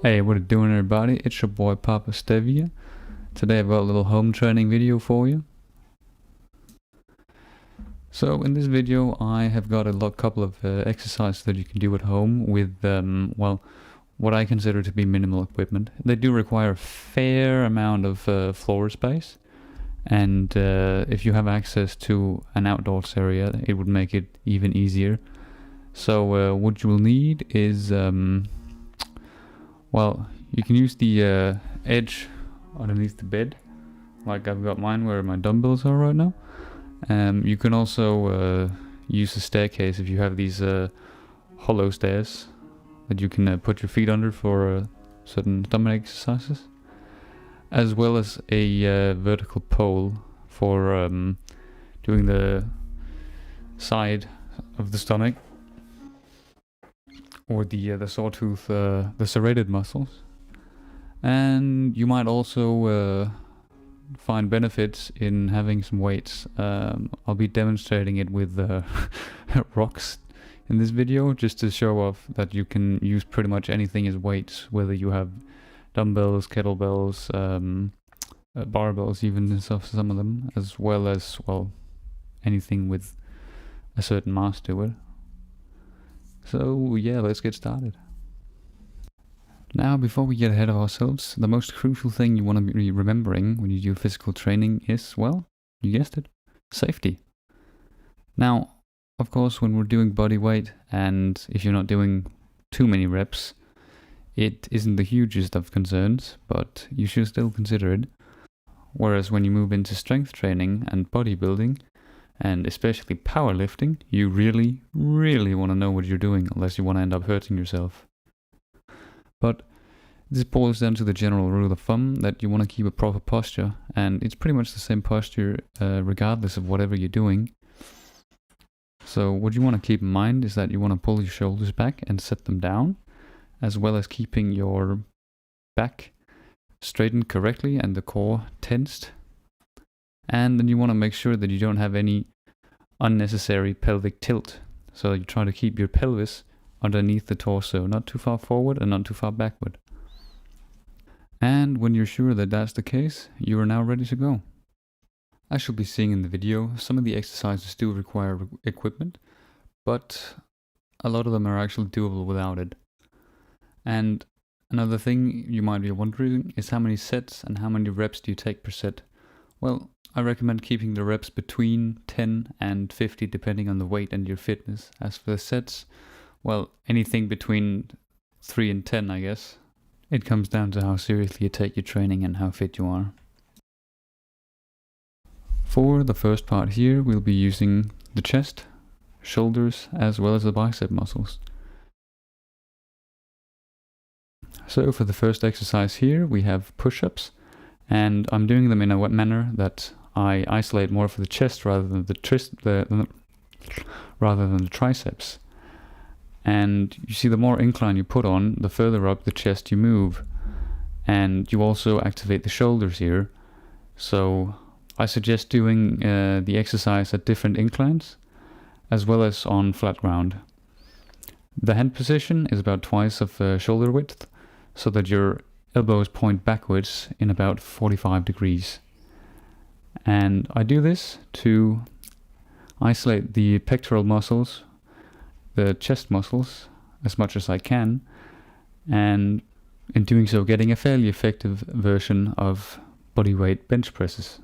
Hey, what it doing everybody? It's your boy Papa Stev here. Today I've got a little home training video for you. So in this video I have got a couple of exercises that you can do at home with, what I consider to be minimal equipment. They do require a fair amount of floor space, and if you have access to an outdoors area it would make it even easier. So what you will need is, you can use the edge underneath the bed, like I've got mine where my dumbbells are right now. You can also use a staircase if you have these hollow stairs that you can put your feet under for certain stomach exercises, as well as a vertical pole for doing the side of the stomach, or the sawtooth, the serrated muscles. And you might also find benefits in having some weights. I'll be demonstrating it with rocks in this video, just to show off that you can use pretty much anything as weights, whether you have dumbbells, kettlebells, barbells, even some of them, as well as, anything with a certain mass to it. So yeah, let's get started. Now, before we get ahead of ourselves, the most crucial thing you want to be remembering when you do physical training is, you guessed it, safety. Now, of course, when we're doing body weight, and if you're not doing too many reps, it isn't the hugest of concerns, but you should still consider it. Whereas when you move into strength training and bodybuilding, and especially powerlifting, you really, really want to know what you're doing, unless you want to end up hurting yourself. But this boils down to the general rule of thumb that you want to keep a proper posture, and it's pretty much the same posture regardless of whatever you're doing. So what you want to keep in mind is that you want to pull your shoulders back and set them down, as well as keeping your back straightened correctly and the core tensed. And then you want to make sure that you don't have any unnecessary pelvic tilt. So you try to keep your pelvis underneath the torso, not too far forward and not too far backward. And when you're sure that that's the case, you are now ready to go. As you'll be seeing in the video, some of the exercises do require equipment, but a lot of them are actually doable without it. And another thing you might be wondering is how many sets and how many reps do you take per set? Well, I recommend keeping the reps between 10 and 50 depending on the weight and your fitness. As for the sets, anything between 3 and 10, I guess. It comes down to how seriously you take your training and how fit you are. For the first part here, we'll be using the chest, shoulders, as well as the bicep muscles. So for the first exercise here, we have push-ups, and I'm doing them in a manner that I isolate more for the chest rather than the triceps. And you see, the more incline you put on, the further up the chest you move, and you also activate the shoulders here. So I suggest doing the exercise at different inclines, as well as on flat ground. The hand position is about twice of shoulder width, so that your elbows point backwards in about 45 degrees. And I do this to isolate the pectoral muscles, the chest muscles, as much as I can, and in doing so getting a fairly effective version of bodyweight bench presses.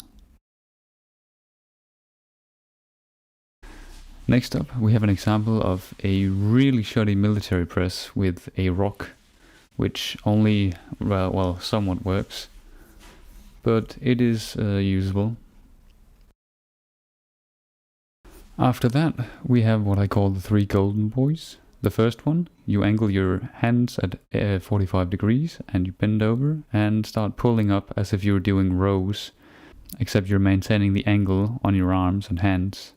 Next up, we have an example of a really shoddy military press with a rock, which only, somewhat works, but it is usable. After that, we have what I call the 3 golden boys. The first one, you angle your hands at 45 degrees and you bend over and start pulling up as if you're doing rows, except you're maintaining the angle on your arms and hands,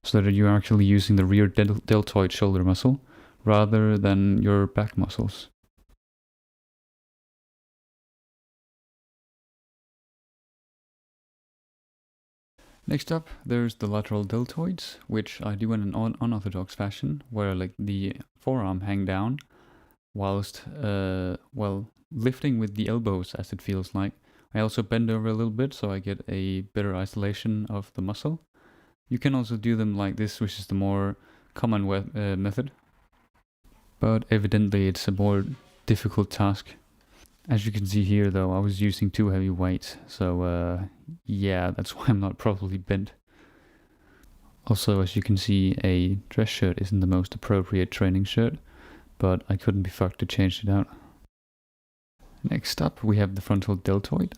so that you're actually using the rear deltoid shoulder muscle rather than your back muscles. Next up, there's the lateral deltoids, which I do in an unorthodox fashion, where the forearm hang down whilst lifting with the elbows, as it feels like. I also bend over a little bit so I get a better isolation of the muscle. You can also do them like this, which is the more common method, but evidently it's a more difficult task. As you can see here though, I was using too heavy weights, so yeah, that's why I'm not properly bent. Also, as you can see, a dress shirt isn't the most appropriate training shirt, but I couldn't be fucked to change it out. Next up, we have the frontal deltoid.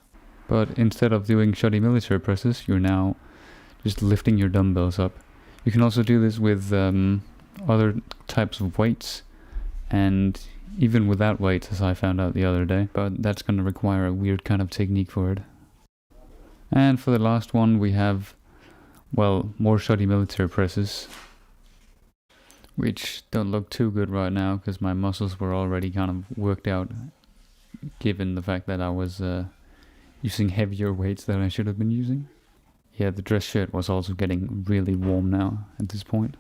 But instead of doing shoddy military presses, you're now just lifting your dumbbells up. You can also do this with other types of weights, and even without weights, as I found out the other day, but that's going to require a weird kind of technique for it. And for the last one, we have, well, more shoddy military presses, which don't look too good right now because my muscles were already kind of worked out, given the fact that I was using heavier weights than I should have been using. Yeah, the dress shirt was also getting really warm now at this point.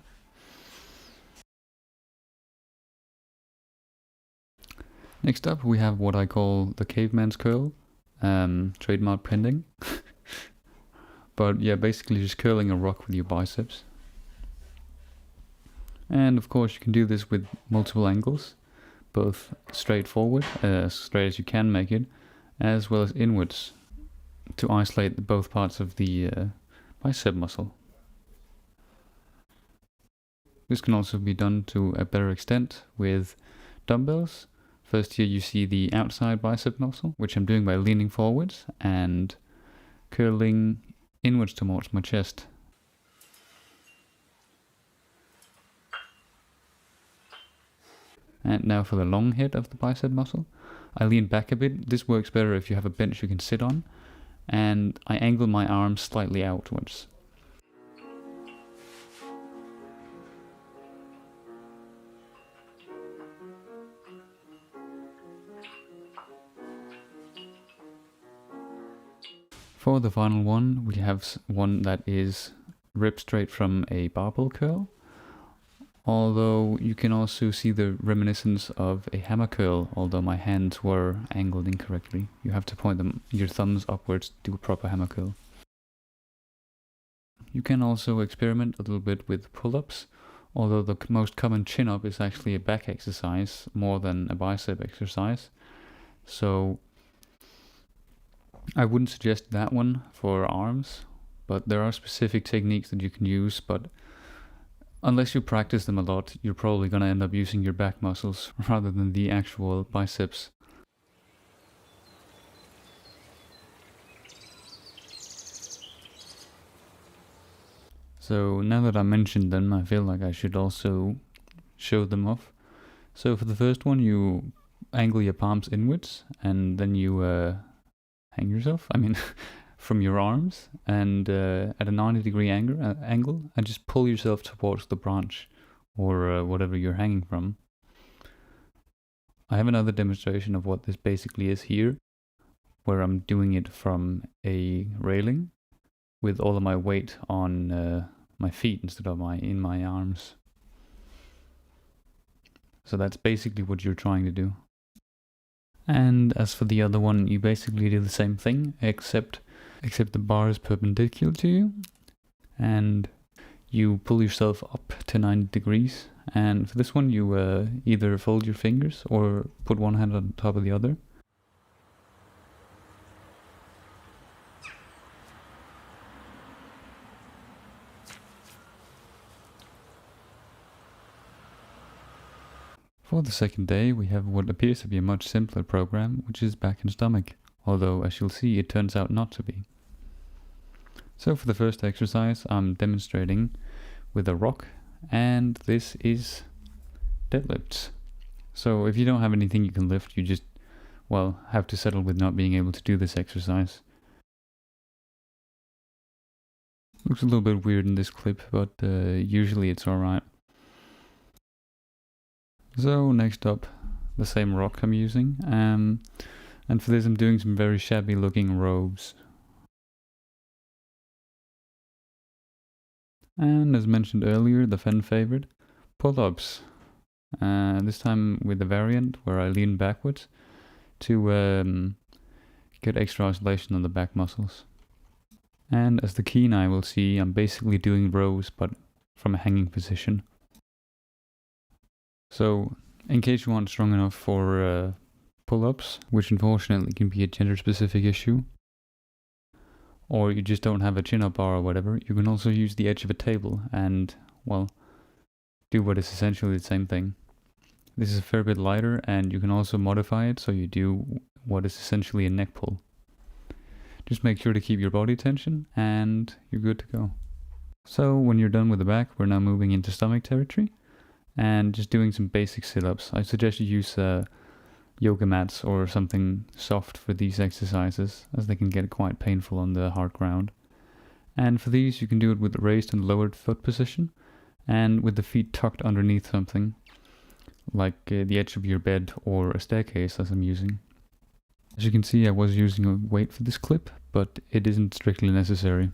Next up, we have what I call the caveman's curl, trademark pending. But yeah, basically just curling a rock with your biceps. And of course you can do this with multiple angles, both straight forward, as straight as you can make it, as well as inwards, to isolate both parts of the bicep muscle. This can also be done to a better extent with dumbbells. First here you see the outside bicep muscle, which I'm doing by leaning forwards and curling inwards towards my chest. And now for the long head of the bicep muscle, I lean back a bit. This works better if you have a bench you can sit on, and I angle my arms slightly outwards. For the final one, we have one that is ripped straight from a barbell curl, although you can also see the reminiscence of a hammer curl, although my hands were angled incorrectly. You have to point your thumbs upwards to do a proper hammer curl. You can also experiment a little bit with pull-ups, although the most common chin-up is actually a back exercise more than a bicep exercise. So I wouldn't suggest that one for arms, but there are specific techniques that you can use, but unless you practice them a lot, you're probably going to end up using your back muscles rather than the actual biceps. So now that I mentioned them, I feel like I should also show them off. So for the first one, you angle your palms inwards, and then you hang yourself, from your arms, and at a 90-degree angle, and just pull yourself towards the branch, or whatever you're hanging from. I have another demonstration of what this basically is here, where I'm doing it from a railing, with all of my weight on my feet instead of in my arms. So that's basically what you're trying to do. And as for the other one, you basically do the same thing, except the bar is perpendicular to you, and you pull yourself up to 90 degrees. And for this one, you either fold your fingers or put one hand on top of the other. For the second day, we have what appears to be a much simpler program, which is back and stomach, although as you'll see, it turns out not to be. So for the first exercise, I'm demonstrating with a rock, and this is deadlifts. So if you don't have anything you can lift, you just, have to settle with not being able to do this exercise. Looks a little bit weird in this clip, but usually it's alright. So next up, the same rock I'm using, and for this I'm doing some very shabby looking rows. And as mentioned earlier, the fan favorite, pull-ups. This time with the variant where I lean backwards to get extra isolation on the back muscles. And as the keen eye will see, I'm basically doing rows but from a hanging position. So in case you aren't strong enough for pull-ups, which unfortunately can be a gender-specific issue, or you just don't have a chin-up bar or whatever, you can also use the edge of a table and, well, do what is essentially the same thing. This is a fair bit lighter, and you can also modify it so you do what is essentially a neck pull. Just make sure to keep your body tension and you're good to go. So when you're done with the back, we're now moving into stomach territory and just doing some basic sit-ups. I suggest you use yoga mats or something soft for these exercises, as they can get quite painful on the hard ground. And for these you can do it with the raised and lowered foot position and with the feet tucked underneath something like the edge of your bed or a staircase, as I'm using. As you can see, I was using a weight for this clip, but it isn't strictly necessary.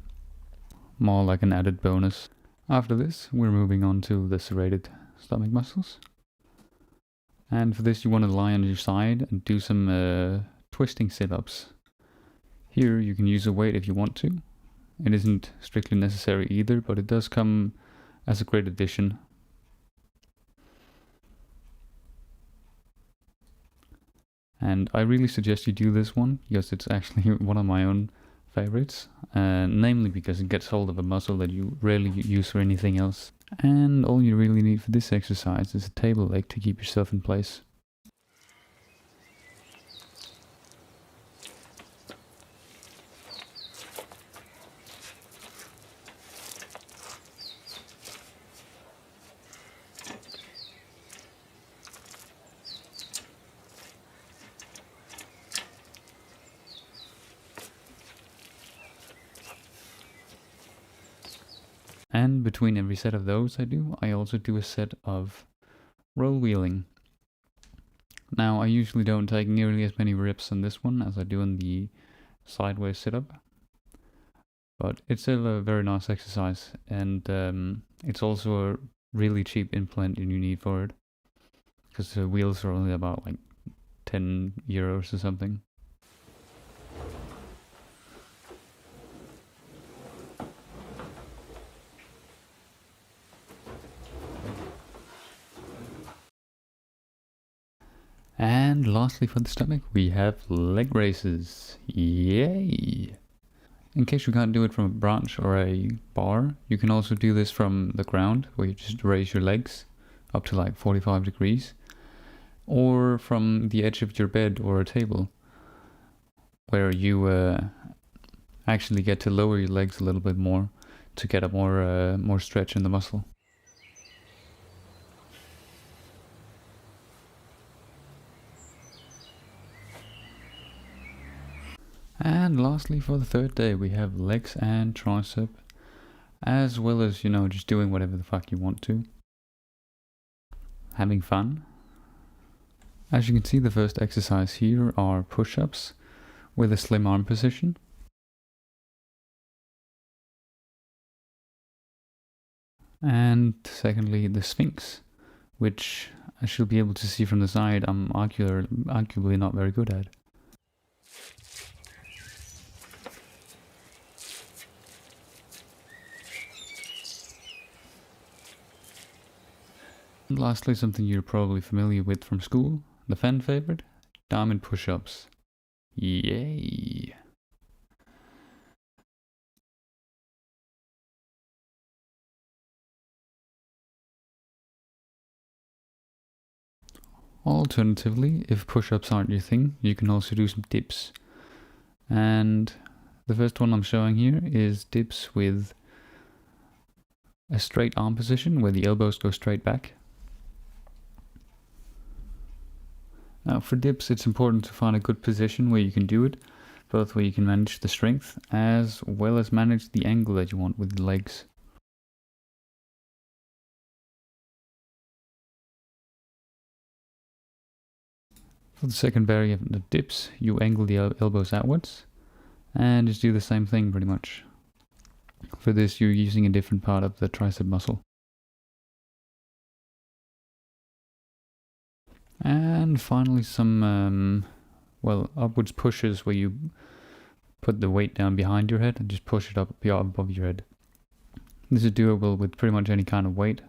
More like an added bonus. After this, we're moving on to the serrated stomach muscles. And for this you want to lie on your side and do some twisting sit-ups. Here you can use a weight if you want to. It isn't strictly necessary either, but it does come as a great addition. And I really suggest you do this one, because it's actually one of my own favorites. Namely because it gets hold of a muscle that you rarely use for anything else. And all you really need for this exercise is a table leg to keep yourself in place. And between every set of those I also do a set of roll wheeling. Now I usually don't take nearly as many reps on this one as I do on the sideways sit-up, but it's still a very nice exercise, and it's also a really cheap implant you need for it, because the wheels are only about like 10 euros or something. And lastly for the stomach, we have leg raises. Yay! In case you can't do it from a branch or a bar, you can also do this from the ground, where you just raise your legs up to like 45 degrees, or from the edge of your bed or a table, where you actually get to lower your legs a little bit more to get a more stretch in the muscle. And lastly for the third day, we have legs and tricep, as well as, you know, just doing whatever the fuck you want to. Having fun. As you can see, the first exercise here are push-ups with a slim arm position. And secondly, the Sphinx, which I should be able to see from the side I'm arguably not very good at. And lastly, something you're probably familiar with from school, the fan favorite, diamond push-ups. Yay! Alternatively, if push-ups aren't your thing, you can also do some dips. And the first one I'm showing here is dips with a straight arm position where the elbows go straight back. Now for dips, it's important to find a good position where you can do it, both where you can manage the strength as well as manage the angle that you want with the legs. For the second variant of dips, you angle the elbows outwards and just do the same thing pretty much. For this, you're using a different part of the tricep muscle. And finally some, upwards pushes where you put the weight down behind your head and just push it up above your head. This is doable with pretty much any kind of weight.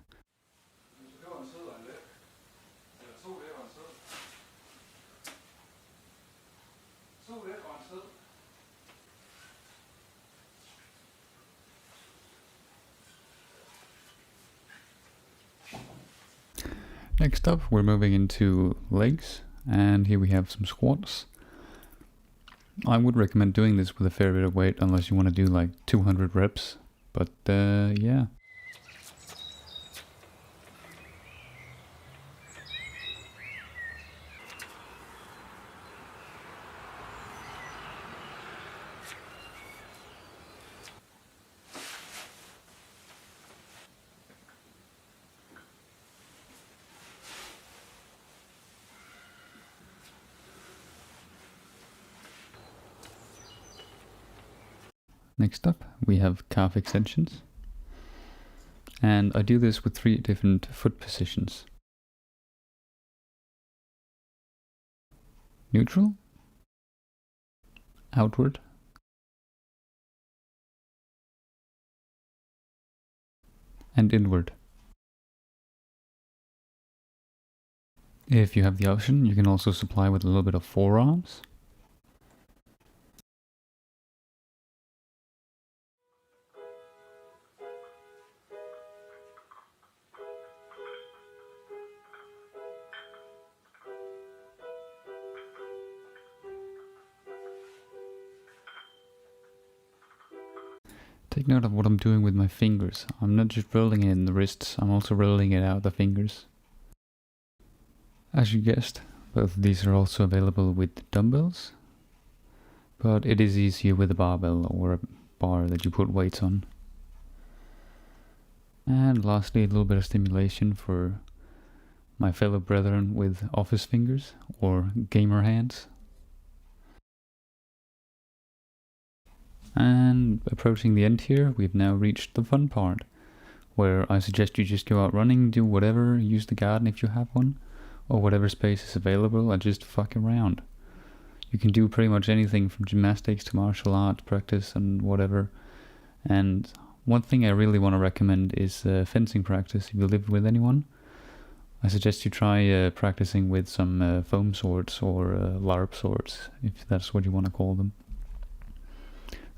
Next up, we're moving into legs, and here we have some squats. I would recommend doing this with a fair bit of weight unless you want to do like 200 reps, but yeah. Next up, we have calf extensions. And I do this with 3 different foot positions. Neutral, outward, and inward. If you have the option, you can also supply with a little bit of forearms. Take note of what I'm doing with my fingers. I'm not just rolling it in the wrists, I'm also rolling it out the fingers. As you guessed, both of these are also available with dumbbells, but it is easier with a barbell or a bar that you put weights on. And lastly, a little bit of stimulation for my fellow brethren with office fingers or gamer hands. And approaching the end here, we've now reached the fun part, where I suggest you just go out running, do whatever, use the garden if you have one, or whatever space is available, and just fuck around. You can do pretty much anything from gymnastics to martial arts practice and whatever. And one thing I really want to recommend is fencing practice. If you live with anyone, I suggest you try practicing with some foam swords or LARP swords, if that's what you want to call them.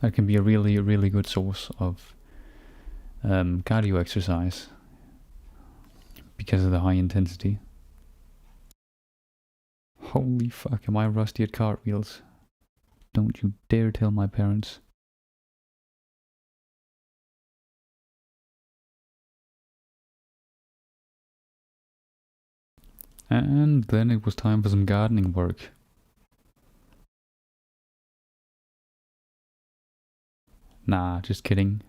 That can be a really good source of cardio exercise because of the high intensity. Holy fuck, am I rusty at cartwheels? Don't you dare tell my parents. And then it was time for some gardening work. Nah, just kidding.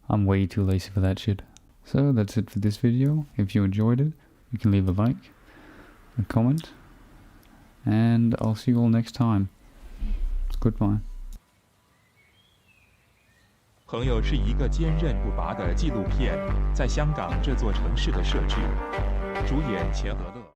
I'm way too lazy for that shit. So that's it for this video. If you enjoyed it, you can leave a like, a comment, and I'll see you all next time. Goodbye. 朋友是一个坚韧不拔的纪录片，在香港这座城市的设置，主演钱和乐。